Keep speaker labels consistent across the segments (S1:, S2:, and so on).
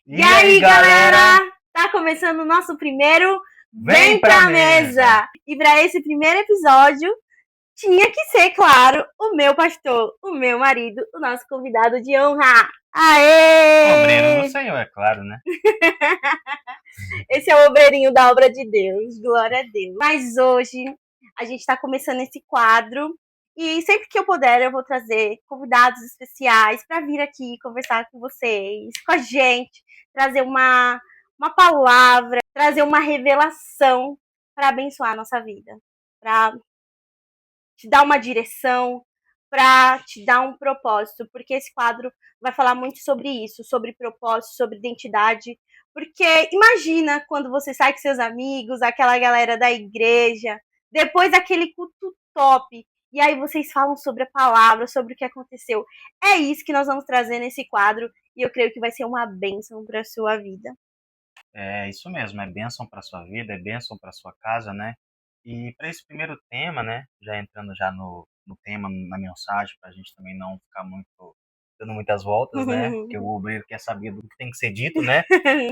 S1: E aí, galera? Tá começando o nosso primeiro Vem Pra Mesa! E para esse primeiro episódio, tinha que ser, claro, o meu pastor, o meu marido, o nosso convidado de honra. Aê!
S2: Obreiro do Senhor, é claro, né?
S1: Esse é o obreirinho da obra de Deus, glória a Deus. Mas hoje a gente tá começando esse quadro e sempre que eu puder eu vou trazer convidados especiais para vir aqui conversar com vocês, com a gente, trazer uma palavra, trazer uma revelação para abençoar a nossa vida, para te dar uma direção, para te dar um propósito, porque esse quadro vai falar muito sobre isso, sobre propósito, sobre identidade. Porque imagina quando você sai com seus amigos, aquela galera da igreja, depois daquele culto top, e aí vocês falam sobre a palavra, sobre o que aconteceu. É isso que nós vamos trazer nesse quadro, e eu creio que vai ser uma bênção para a sua vida.
S2: É isso mesmo, é bênção para sua vida, é bênção para sua casa, né? E para esse primeiro tema, né? Já entrando já no tema, na mensagem, para a gente também não ficar muito dando muitas voltas, né? Porque o obreiro quer saber do que tem que ser dito, né?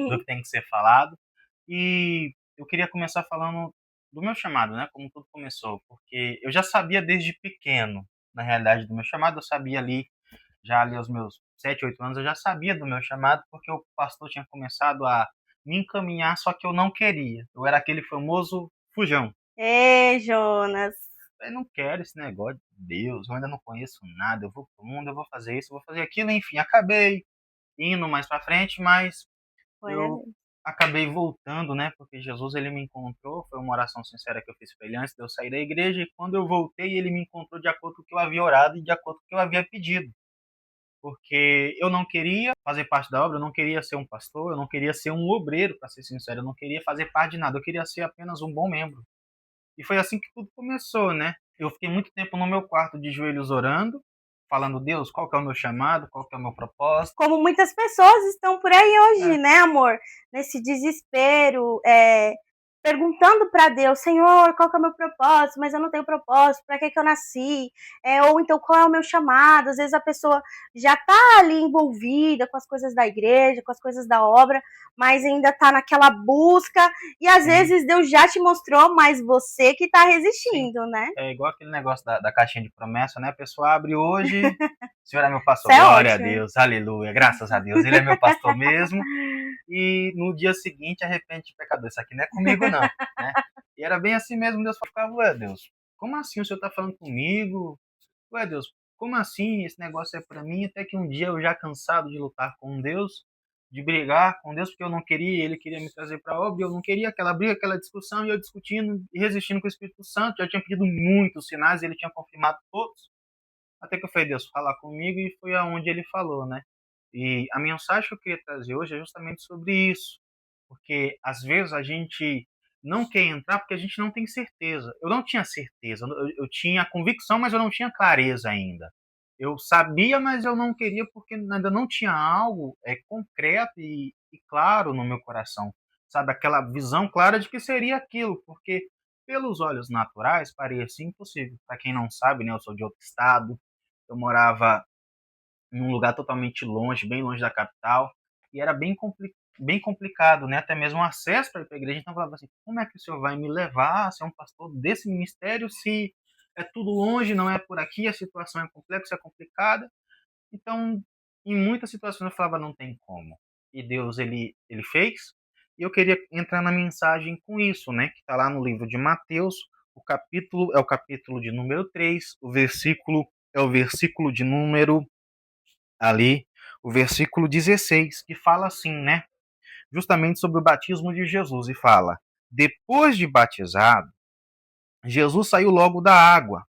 S2: Do que tem que ser falado. E eu queria começar falando do meu chamado, né? Como tudo começou, porque eu já sabia desde pequeno, na realidade, do meu chamado, eu sabia ali já ali aos meus 7, 8 anos, eu já sabia do meu chamado, porque o pastor tinha começado a me encaminhar, só que eu não queria. Eu era aquele famoso fujão.
S1: Ei, Jonas.
S2: Eu não quero esse negócio de Deus, eu ainda não conheço nada, eu vou pro mundo, eu vou fazer isso, eu vou fazer aquilo, enfim, acabei indo mais pra frente, mas eu acabei voltando, né, porque Jesus, ele me encontrou, foi uma oração sincera que eu fiz pra ele antes de eu sair da igreja, e quando eu voltei, ele me encontrou de acordo com o que eu havia orado e de acordo com o que eu havia pedido. Porque eu não queria fazer parte da obra, eu não queria ser um pastor, eu não queria ser um obreiro, para ser sincero, eu não queria fazer parte de nada, eu queria ser apenas um bom membro. E foi assim que tudo começou, né? Eu fiquei muito tempo no meu quarto de joelhos orando, falando, Deus, qual que é o meu chamado, qual que é o meu propósito.
S1: Como muitas pessoas estão por aí hoje,
S2: É.
S1: né, amor? Nesse desespero, perguntando para Deus, Senhor, qual que é o meu propósito? Mas eu não tenho propósito, para que eu nasci? Ou então, qual é o meu chamado? Às vezes a pessoa já tá ali envolvida com as coisas da igreja, com as coisas da obra, mas ainda tá naquela busca, e às vezes Deus já te mostrou, mas você que tá resistindo,
S2: Sim.
S1: né?
S2: É igual aquele negócio da caixinha de promessa, né? A pessoa abre hoje, o Senhor é meu pastor,
S1: Isso é
S2: glória a
S1: ótimo.
S2: Deus, aleluia, graças a Deus, Ele é meu pastor mesmo. E no dia seguinte arrepende de pecador. Isso aqui não é comigo, não. Né? E era bem assim mesmo. Deus ficava, ué, Deus, como assim o Senhor está falando comigo? Ué, Deus, como assim esse negócio é para mim? Até que um dia eu já cansado de lutar com Deus, de brigar com Deus, porque eu não queria, ele queria me trazer para a obra, eu não queria aquela briga, aquela discussão, e eu discutindo e resistindo com o Espírito Santo. Já tinha pedido muitos sinais, ele tinha confirmado todos. Até que eu falei, Deus, falar comigo, e foi aonde ele falou, né? E a mensagem que eu queria trazer hoje é justamente sobre isso. Porque às vezes a gente não quer entrar porque a gente não tem certeza. Eu não tinha certeza, eu tinha convicção, mas eu não tinha clareza ainda. Eu sabia, mas eu não queria porque ainda não tinha algo concreto e claro no meu coração. Sabe, aquela visão clara de que seria aquilo, porque pelos olhos naturais parecia impossível. Para quem não sabe, né, eu sou de outro estado, eu morava em um lugar totalmente longe, bem longe da capital, e era bem complicado, né? Até mesmo o acesso para ir para a igreja. Então eu falava assim, como é que o senhor vai me levar a ser um pastor desse ministério se é tudo longe, não é por aqui, a situação é complexa, é complicada. Então, em muitas situações eu falava, não tem como. E Deus, ele fez, e eu queria entrar na mensagem com isso, né? Que está lá no livro de Mateus, é o capítulo de número 3, o versículo é o versículo de número ali, o versículo 16, que fala assim, né? Justamente sobre o batismo de Jesus, e fala: depois de batizado, Jesus saiu logo da água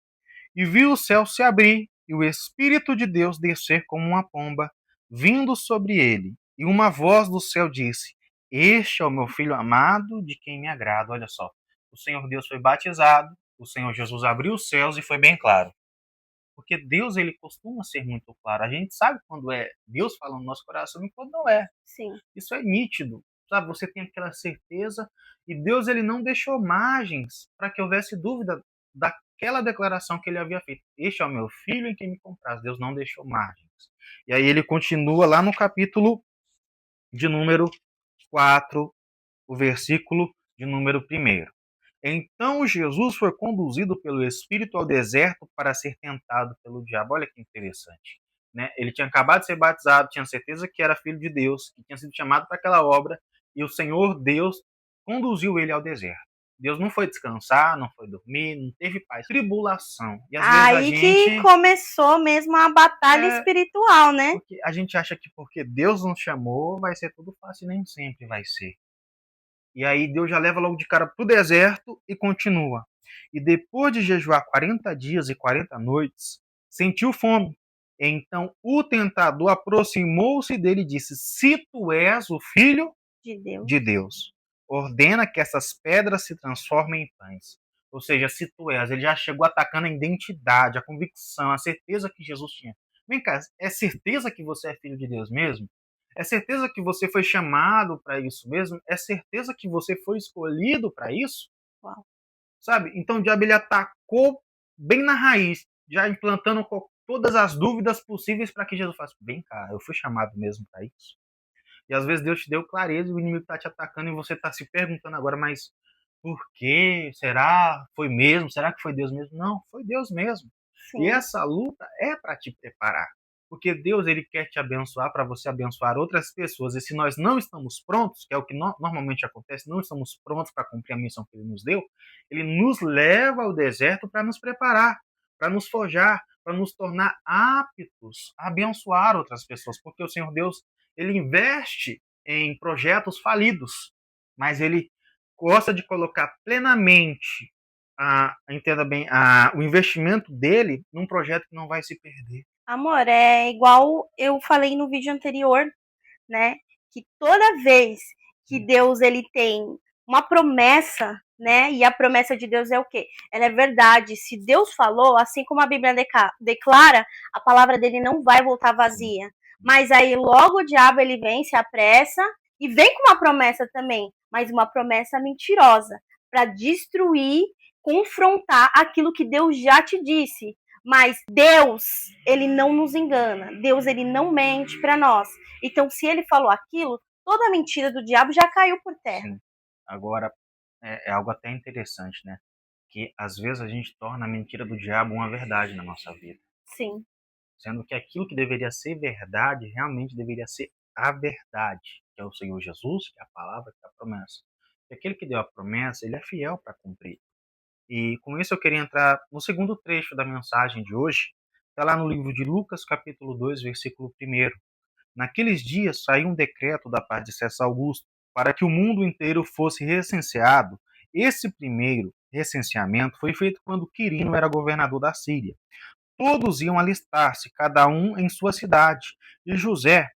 S2: e viu o céu se abrir e o Espírito de Deus descer como uma pomba, vindo sobre ele. E uma voz do céu disse: Este é o meu filho amado, de quem me agrado. Olha só, o Senhor Deus foi batizado, o Senhor Jesus abriu os céus e foi bem claro. Porque Deus, ele costuma ser muito claro. A gente sabe quando é Deus falando no nosso coração e quando não é.
S1: Sim.
S2: Isso é nítido. Sabe, você tem aquela certeza e Deus, ele não deixou margens para que houvesse dúvida daquela declaração que ele havia feito. Este é o meu filho em quem me compraz. Deus não deixou margens. E aí ele continua lá no capítulo de número 4, o versículo de número 1. Então Jesus foi conduzido pelo Espírito ao deserto para ser tentado pelo diabo. Olha que interessante. Né? Ele tinha acabado de ser batizado, tinha certeza que era filho de Deus, que tinha sido chamado para aquela obra, e o Senhor Deus conduziu ele ao deserto. Deus não foi descansar, não foi dormir, não teve paz. Tribulação. E às vezes a
S1: Aí que
S2: gente...
S1: começou mesmo a batalha espiritual, né?
S2: Porque a gente acha que porque Deus nos chamou, vai ser tudo fácil, nem sempre vai ser. E aí Deus já leva logo de cara para o deserto e continua. E depois de jejuar 40 dias e 40 noites, sentiu fome. Então o tentador aproximou-se dele e disse: Se tu és o filho de Deus, ordena que essas pedras se transformem em pães. Ou seja, se tu és, ele já chegou atacando a identidade, a convicção, a certeza que Jesus tinha. Vem cá, é certeza que você é filho de Deus mesmo? É certeza que você foi chamado para isso mesmo? É certeza que você foi escolhido para isso?
S1: Uau.
S2: Sabe? Então o diabo ele atacou bem na raiz, já implantando todas as dúvidas possíveis para que Jesus faça: vem cá, eu fui chamado mesmo para isso. E às vezes Deus te deu clareza e o inimigo está te atacando e você está se perguntando agora, mas por quê? Será? Foi mesmo? Será que foi Deus mesmo? Não, foi Deus mesmo.
S1: Sim.
S2: E essa luta é para te preparar. Porque Deus ele quer te abençoar para você abençoar outras pessoas. E se nós não estamos prontos, que é o que normalmente acontece, não estamos prontos para cumprir a missão que ele nos deu, ele nos leva ao deserto para nos preparar, para nos forjar, para nos tornar aptos a abençoar outras pessoas. Porque o Senhor Deus, ele investe em projetos falidos, mas ele gosta de colocar plenamente, entenda bem, o investimento dele num projeto que não vai se perder.
S1: Amor, é igual eu falei no vídeo anterior, né? Que toda vez que Deus ele tem uma promessa, né? E a promessa de Deus é o quê? Ela é verdade. Se Deus falou, assim como a Bíblia declara, a palavra dele não vai voltar vazia. Mas aí logo o diabo ele vem, se apressa e vem com uma promessa também, mas uma promessa mentirosa para destruir, confrontar aquilo que Deus já te disse. Mas Deus, ele não nos engana. Deus, ele não mente para nós. Então, se ele falou aquilo, toda a mentira do diabo já caiu por terra.
S2: Sim. Agora, é algo até interessante, né? Que às vezes a gente torna a mentira do diabo uma verdade na nossa vida.
S1: Sim.
S2: Sendo que aquilo que deveria ser verdade, realmente deveria ser a verdade, que é o Senhor Jesus, que é a palavra, que é a promessa. E aquele que deu a promessa, ele é fiel para cumprir. E com isso eu queria entrar no segundo trecho da mensagem de hoje. Está lá no livro de Lucas, capítulo 2, versículo 1. Naqueles dias saiu um decreto da parte de César Augusto para que o mundo inteiro fosse recenseado. Esse primeiro recenseamento foi feito quando Quirino era governador da Síria. Todos iam alistar-se, cada um em sua cidade. E José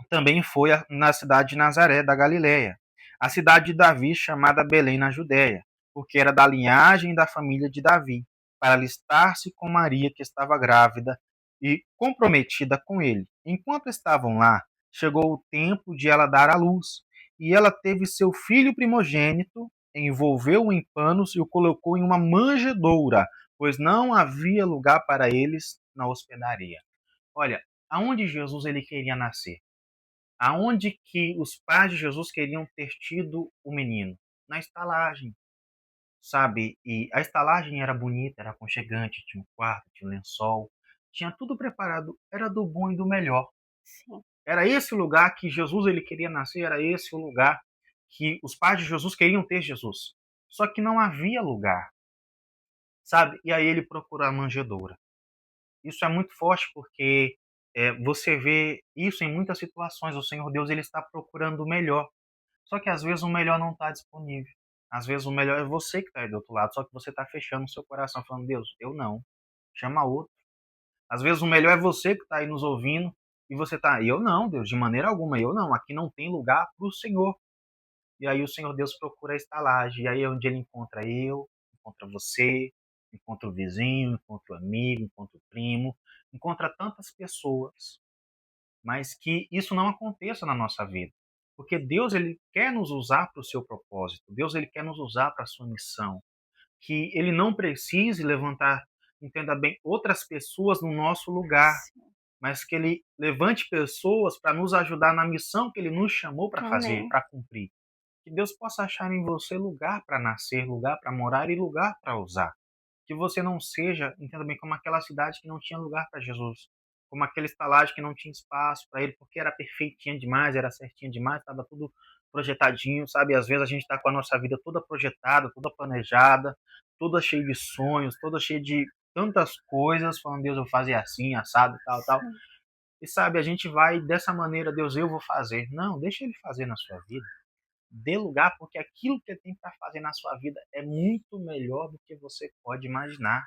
S2: também foi na cidade de Nazaré, da Galiléia, a cidade de Davi, chamada Belém, na Judéia, porque era da linhagem da família de Davi, para alistar-se com Maria, que estava grávida e comprometida com ele. Enquanto estavam lá, chegou o tempo de ela dar à luz, e ela teve seu filho primogênito, envolveu-o em panos e o colocou em uma manjedoura, pois não havia lugar para eles na hospedaria. Olha, aonde Jesus ele queria nascer? Aonde que os pais de Jesus queriam ter tido o menino? Na estalagem, sabe? E a estalagem era bonita, era aconchegante, tinha um quarto, tinha um lençol, tinha tudo preparado, era do bom e do melhor.
S1: Sim.
S2: Era esse o lugar que Jesus ele queria nascer, era esse o lugar que os pais de Jesus queriam ter Jesus. Só que não havia lugar, sabe? E aí ele procurou a manjedoura. Isso é muito forte porque você vê isso em muitas situações. O Senhor Deus ele está procurando o melhor. Só que às vezes o melhor não está disponível. Às vezes o melhor é você que está aí do outro lado, só que você está fechando o seu coração, falando: Deus, eu não. Chama outro. Às vezes o melhor é você que está aí nos ouvindo e você está: eu não, Deus, de maneira alguma, eu não. Aqui não tem lugar para o Senhor. E aí o Senhor Deus procura a estalagem. E aí é onde ele encontra eu, encontra você, encontra o vizinho, encontra o amigo, encontra o primo, encontra tantas pessoas, mas que isso não aconteça na nossa vida. Porque Deus ele quer nos usar para o seu propósito. Deus ele quer nos usar para a sua missão. Que ele não precise levantar, entenda bem, outras pessoas no nosso lugar. mas que Ele levante pessoas para nos ajudar na missão que Ele nos chamou para fazer,
S1: Amém.
S2: para cumprir. Que Deus possa achar em você lugar para nascer, lugar para morar e lugar para usar. Que você não seja, entenda bem, como aquela cidade que não tinha lugar para Jesus, como aquele estalagem que não tinha espaço para ele, porque era perfeitinha demais, era certinha demais, estava tudo projetadinho, sabe? Às vezes a gente está com a nossa vida toda projetada, toda planejada, toda cheia de sonhos, toda cheia de tantas coisas, falando, Deus, eu vou fazer assim, assado, tal, tal.
S1: Sim.
S2: E sabe, a gente vai dessa maneira, Deus, eu vou fazer. Não, deixa ele fazer na sua vida. Dê lugar, porque aquilo que ele tem para fazer na sua vida é muito melhor do que você pode imaginar.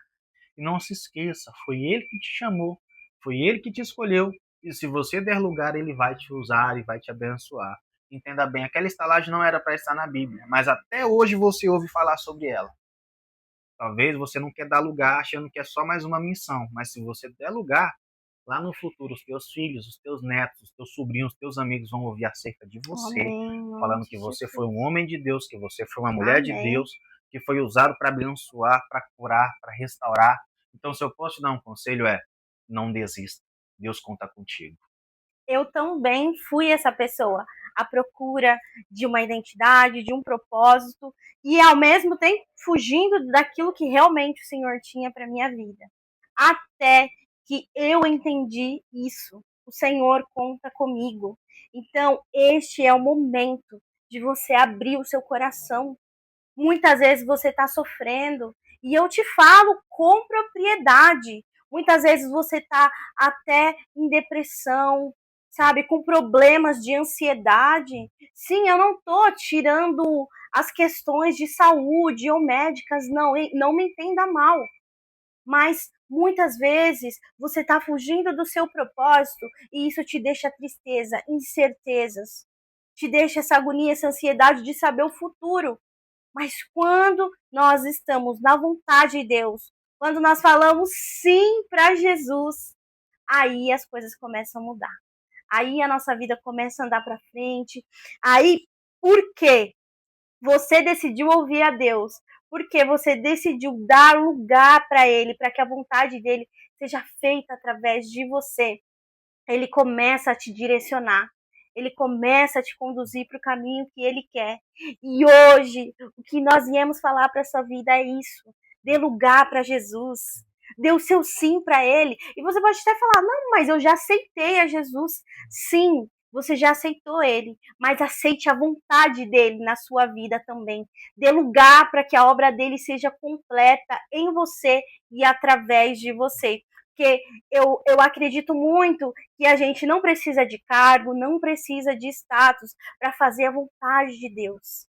S2: E não se esqueça, foi ele que te chamou, foi ele que te escolheu. E se você der lugar, ele vai te usar e vai te abençoar. Entenda bem, aquela estalagem não era para estar na Bíblia, mas até hoje você ouve falar sobre ela. Talvez você não quer dar lugar achando que é só mais uma missão, mas se você der lugar, lá no futuro os teus filhos, os teus netos, os teus sobrinhos, os teus amigos vão ouvir acerca de você,
S1: Amém. Em nome
S2: falando
S1: de
S2: que você foi
S1: Jesus.
S2: um homem de Deus, que você foi uma mulher de
S1: Amém.
S2: Deus, que foi usado para abençoar, para curar, para restaurar. Então, se eu posso te dar um conselho é, não desista. Deus conta contigo.
S1: Eu também fui essa pessoa, à procura de uma identidade, de um propósito, e ao mesmo tempo fugindo daquilo que realmente o Senhor tinha para minha vida. Até que eu entendi isso. O Senhor conta comigo. Então, este é o momento de você abrir o seu coração. Muitas vezes você está sofrendo, e eu te falo com propriedade. Muitas vezes você está até em depressão, sabe, com problemas de ansiedade. Sim, eu não estou tirando as questões de saúde ou médicas, não, não me entenda mal. Mas muitas vezes você está fugindo do seu propósito e isso te deixa tristeza, incertezas, te deixa essa agonia, essa ansiedade de saber o futuro. Mas quando nós estamos na vontade de Deus, quando nós falamos sim para Jesus, aí as coisas começam a mudar. Aí a nossa vida começa a andar para frente. Aí, por quê? Você decidiu ouvir a Deus, porque você decidiu dar lugar para Ele, para que a vontade dele seja feita através de você. Ele começa a te direcionar. Ele começa a te conduzir para o caminho que ele quer. E hoje, o que nós viemos falar para a sua vida é isso. Dê lugar para Jesus. Dê o seu sim para ele. E você pode até falar: não, mas eu já aceitei a Jesus. Sim, você já aceitou ele. Mas aceite a vontade dele na sua vida também. Dê lugar para que a obra dele seja completa em você e através de você. Porque eu acredito muito que a gente não precisa de cargo, não precisa de status para fazer a vontade de Deus.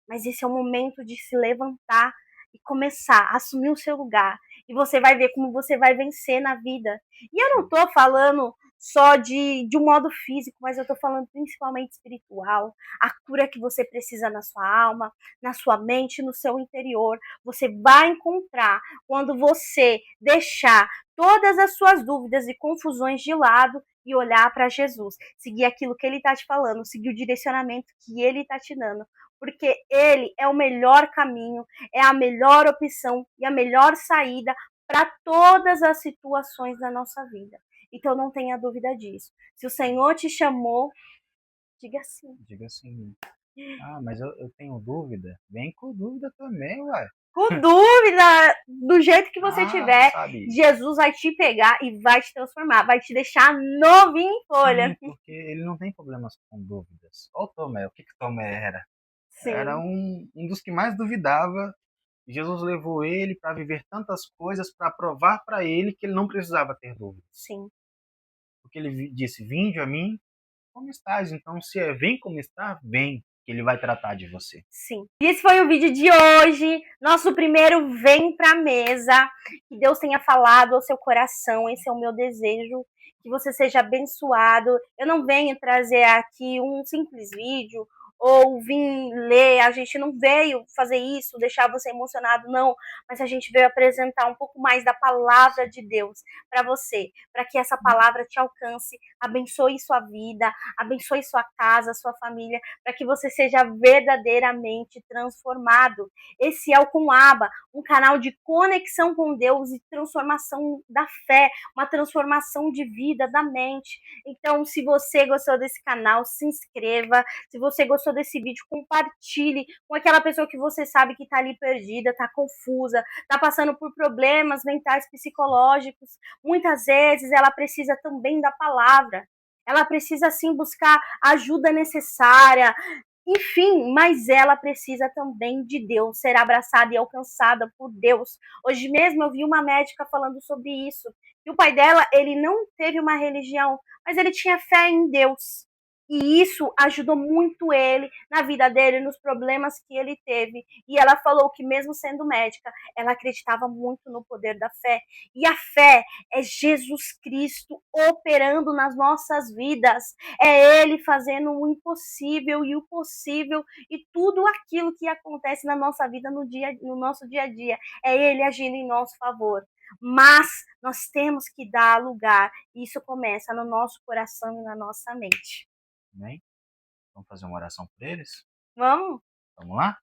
S1: Mas esse é o momento de se levantar e começar a assumir o seu lugar. E você vai ver como você vai vencer na vida. E eu não estou falando só de um modo físico, mas eu estou falando principalmente espiritual. A cura que você precisa na sua alma, na sua mente, no seu interior. Você vai encontrar quando você deixar todas as suas dúvidas e confusões de lado e olhar para Jesus. Seguir aquilo que ele está te falando, seguir o direcionamento que ele está te dando. Porque ele é o melhor caminho, é a melhor opção e a melhor saída para todas as situações da nossa vida. Então não tenha dúvida disso. Se o Senhor te chamou, diga sim.
S2: Diga assim, mas eu tenho dúvida. Vem com dúvida também, uai.
S1: Com dúvida, do jeito que você tiver,
S2: sabe?
S1: Jesus vai te pegar e vai te transformar, vai te deixar novinho em folha.
S2: Sim, porque ele não tem problemas com dúvidas. Olha o Tomé, o que Tomé era? Era
S1: Sim,
S2: um dos que mais duvidava. Jesus levou ele para viver tantas coisas para provar para ele que ele não precisava ter dúvidas.
S1: sim.
S2: Porque ele disse: Vinde a mim como estás. Então, se é vem como está, vem, que ele vai tratar de você.
S1: Sim. E esse foi o vídeo de hoje. Nosso primeiro Vem Pra Mesa. Que Deus tenha falado ao seu coração. Esse é o meu desejo. Que você seja abençoado. Eu não venho trazer aqui um simples vídeo ou vir ler. A gente não veio fazer isso, deixar você emocionado, não. Mas a gente veio apresentar um pouco mais da palavra de Deus para você, para que essa palavra te alcance, abençoe sua vida, abençoe sua casa, sua família, para que você seja verdadeiramente transformado. Esse é o Conaba, um canal de conexão com Deus e transformação da fé, uma transformação de vida, da mente. Então, se você gostou desse canal, se inscreva. Se você gostou desse vídeo, compartilhe com aquela pessoa que você sabe que está ali perdida, está confusa, está passando por problemas mentais, psicológicos. Muitas vezes ela precisa também da palavra. Ela precisa sim buscar a ajuda necessária. Enfim, mas ela precisa também de Deus, ser abraçada e alcançada por Deus. Hoje mesmo eu vi uma médica falando sobre isso. E o pai dela, ele não teve uma religião, mas ele tinha fé em Deus. E isso ajudou muito ele na vida dele, nos problemas que ele teve. E ela falou que mesmo sendo médica, ela acreditava muito no poder da fé. E a fé é Jesus Cristo operando nas nossas vidas. É Ele fazendo o impossível e o possível e tudo aquilo que acontece na nossa vida no nosso dia a dia. É Ele agindo em nosso favor. Mas nós temos que dar lugar. E isso começa no nosso coração e na nossa mente.
S2: Amém? Vamos fazer uma oração por eles?
S1: Vamos?
S2: Vamos lá?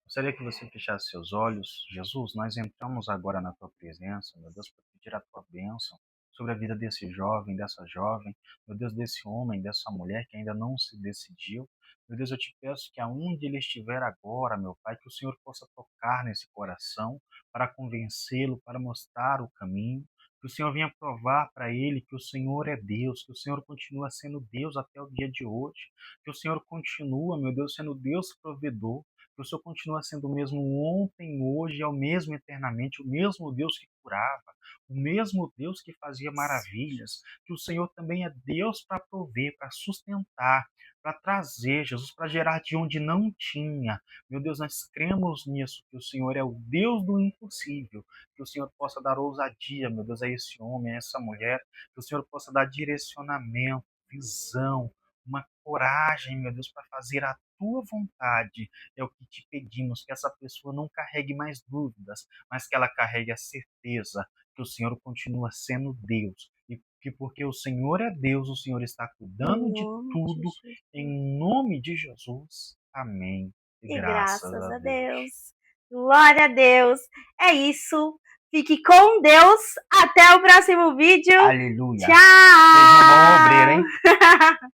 S2: Gostaria que você fechasse seus olhos. Jesus, nós entramos agora na tua presença, meu Deus, para pedir a tua bênção sobre a vida desse jovem, dessa jovem, meu Deus, desse homem, dessa mulher que ainda não se decidiu. Meu Deus, eu te peço que aonde ele estiver agora, meu Pai, que o Senhor possa tocar nesse coração para convencê-lo, para mostrar o caminho. Que o Senhor venha provar para ele que o Senhor é Deus, que o Senhor continua sendo Deus até o dia de hoje, que o Senhor continua, meu Deus, sendo Deus provedor, que o Senhor continua sendo o mesmo ontem, hoje, é o mesmo eternamente, o mesmo Deus que curava, o mesmo Deus que fazia maravilhas, que o Senhor também é Deus para prover, para sustentar, para trazer, Jesus, para gerar de onde não tinha. Meu Deus, nós cremos nisso, que o Senhor é o Deus do impossível, que o Senhor possa dar ousadia, meu Deus, a esse homem, a essa mulher, que o Senhor possa dar direcionamento, visão, uma coragem, meu Deus, para fazer a tua vontade. É o que te pedimos, que essa pessoa não carregue mais dúvidas, mas que ela carregue a certeza que o Senhor continua sendo Deus. E que porque o Senhor é Deus, o Senhor está cuidando de tudo. Em nome de Jesus. Amém.
S1: E graças a Deus. Glória a Deus. É isso. Fique com Deus. Até o próximo vídeo.
S2: Aleluia.
S1: Tchau.
S2: Seja um bom obreiro, hein?